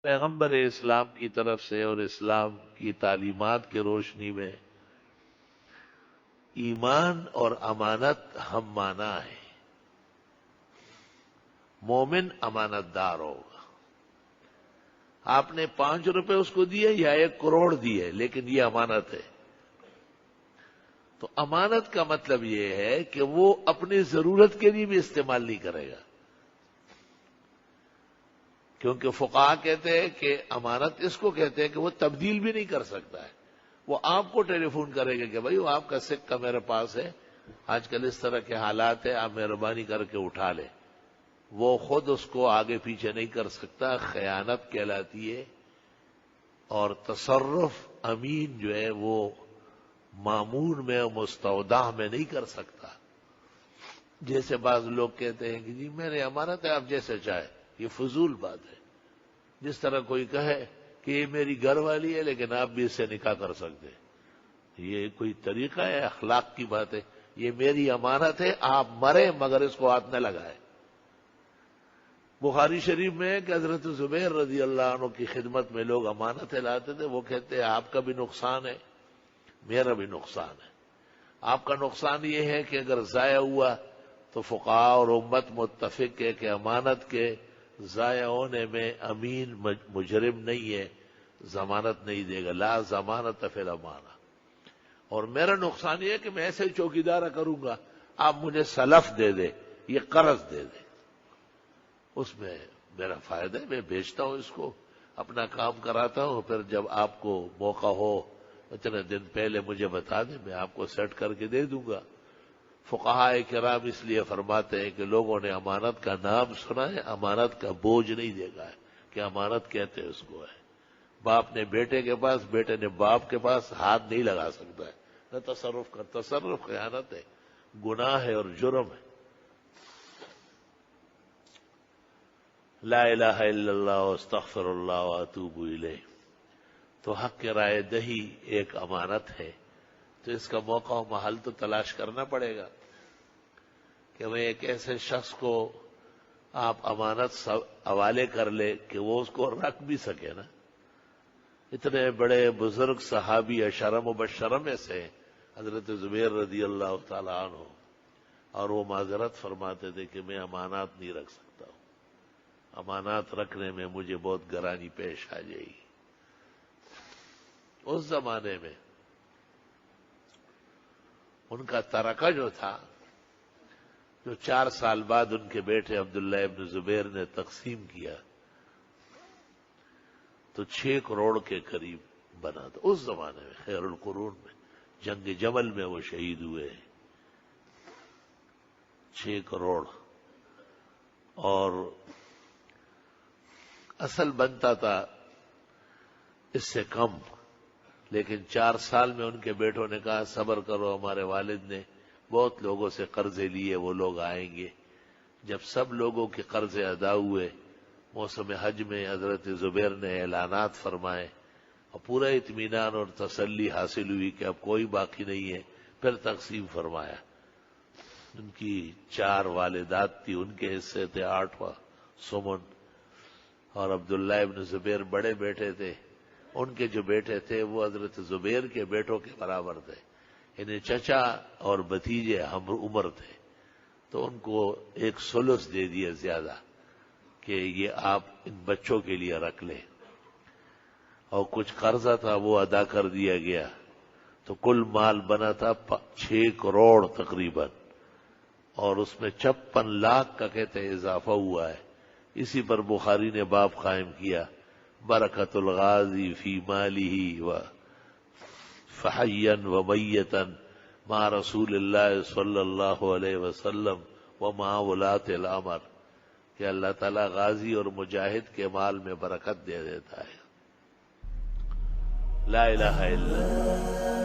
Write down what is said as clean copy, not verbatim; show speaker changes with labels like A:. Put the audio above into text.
A: پیغمبر اسلام کی طرف سے اور اسلام کی تعلیمات کی روشنی میں ایمان اور امانت ہم معنی ہے۔ مومن امانت دار ہوگا۔ آپ نے 5 روپے اس کو دیے یا 1 کروڑ دیے، لیکن یہ امانت ہے۔ تو امانت کا مطلب یہ ہے کہ وہ اپنی ضرورت کے لیے بھی استعمال نہیں کرے گا، کیونکہ فقہا کہتے ہیں کہ امانت اس کو کہتے ہیں کہ وہ تبدیل بھی نہیں کر سکتا ہے۔ وہ آپ کو ٹیلی فون کرے گا کہ بھائی وہ آپ کا سکہ میرے پاس ہے، آج کل اس طرح کے حالات ہیں، آپ مہربانی کر کے اٹھا لیں۔ وہ خود اس کو آگے پیچھے نہیں کر سکتا، خیانت کہلاتی ہے۔ اور تصرف امین جو ہے وہ مامون میں مستودع میں نہیں کر سکتا۔ جیسے بعض لوگ کہتے ہیں کہ جی میرے امانت ہے، آپ جیسے چاہے، یہ فضول بات ہے۔ جس طرح کوئی کہے کہ یہ میری گھر والی ہے لیکن آپ بھی اس سے نکاح کر سکتے ہیں، یہ کوئی طریقہ ہے؟ اخلاق کی بات ہے۔ یہ میری امانت ہے، آپ مرے مگر اس کو ہاتھ نہ لگائے۔ بخاری شریف میں ہے کہ حضرت زبیر رضی اللہ عنہ کی خدمت میں لوگ امانتیں لاتے تھے، وہ کہتے ہیں آپ کا بھی نقصان ہے، میرا بھی نقصان ہے۔ آپ کا نقصان یہ ہے کہ اگر ضائع ہوا تو فقہاء اور امت متفق ہے کہ امانت کے ضائع ہونے میں امین مجرم نہیں ہے، ضمانت نہیں دے گا، لا ضمانت فی الامانہ۔ اور میرا نقصان یہ ہے کہ میں ایسے ہی چوکیدارہ کروں گا، آپ مجھے سلف دے دے، یہ قرض دے دے، اس میں میرا فائدہ ہے، میں بیچتا ہوں اس کو، اپنا کام کراتا ہوں، پھر جب آپ کو موقع ہو اتنے دن پہلے مجھے بتا دیں، میں آپ کو سیٹ کر کے دے دوں گا۔ فقہاء کرام اس لیے فرماتے ہیں کہ لوگوں نے امانت کا نام سنا ہے، امانت کا بوجھ نہیں دیکھا ہے کہ امانت کہتے ہیں اس کو ہے۔ باپ نے بیٹے کے پاس، بیٹے نے باپ کے پاس ہاتھ نہیں لگا سکتا ہے، نہ تصرف کر، تصرف خیانت ہے، گناہ ہے اور جرم ہے۔ لا الہ الا اللہ استغفر اللہ واتوب الیہ۔ تو حق کی رائے دہی ایک امانت ہے، تو اس کا موقع و محل تو تلاش کرنا پڑے گا کہ میں ایک ایسے شخص کو آپ امانت حوالے کر لے کہ وہ اس کو رکھ بھی سکے نا۔ اتنے بڑے بزرگ صحابی عشرہ مبشرہ میں سے حضرت زبیر رضی اللہ تعالی عنہ، اور وہ معذرت فرماتے تھے کہ میں امانات نہیں رکھ سکتا ہوں، امانات رکھنے میں مجھے بہت گرانی پیش آ جائے گی۔ اس زمانے میں ان کا ترکہ جو تھا، جو 4 سال بعد ان کے بیٹے عبداللہ ابن زبیر نے تقسیم کیا، تو 6 کروڑ کے قریب بنا تھا اس زمانے میں، خیر القرون میں، جنگ جمل میں وہ شہید ہوئے، 6 کروڑ۔ اور اصل بنتا تھا اس سے کم، لیکن 4 سال میں ان کے بیٹوں نے کہا صبر کرو، ہمارے والد نے بہت لوگوں سے قرضے لیے، وہ لوگ آئیں گے۔ جب سب لوگوں کے قرضے ادا ہوئے، موسم حج میں حضرت زبیر نے اعلانات فرمائے اور پورا اطمینان اور تسلی حاصل ہوئی کہ اب کوئی باقی نہیں ہے، پھر تقسیم فرمایا۔ ان کی 4 والدات تھی، ان کے حصے تھے 8واں سمن، اور عبداللہ ابن زبیر بڑے بیٹے تھے، ان کے جو بیٹے تھے وہ حضرت زبیر کے بیٹوں کے برابر تھے، انہیں چچا اور بھتیجے ہم عمر تھے، تو ان کو 1 ثلث دے دیا زیادہ کہ یہ آپ ان بچوں کے لیے رکھ لیں، اور کچھ قرضہ تھا وہ ادا کر دیا گیا، تو کل مال بنا تھا 6 کروڑ تقریباً، اور اس میں 56 لاکھ کا کہتے ہیں اضافہ ہوا ہے۔ اسی پر بخاری نے باب قائم کیا، برکت الغازی فی مالہ و فحیا و میتا مع رسول اللہ صلی اللہ علیہ وسلم و مع ولاۃ الامر، کہ اللہ تعالیٰ غازی اور مجاہد کے مال میں برکت دے دیتا ہے۔ لا الہ الا اللہ۔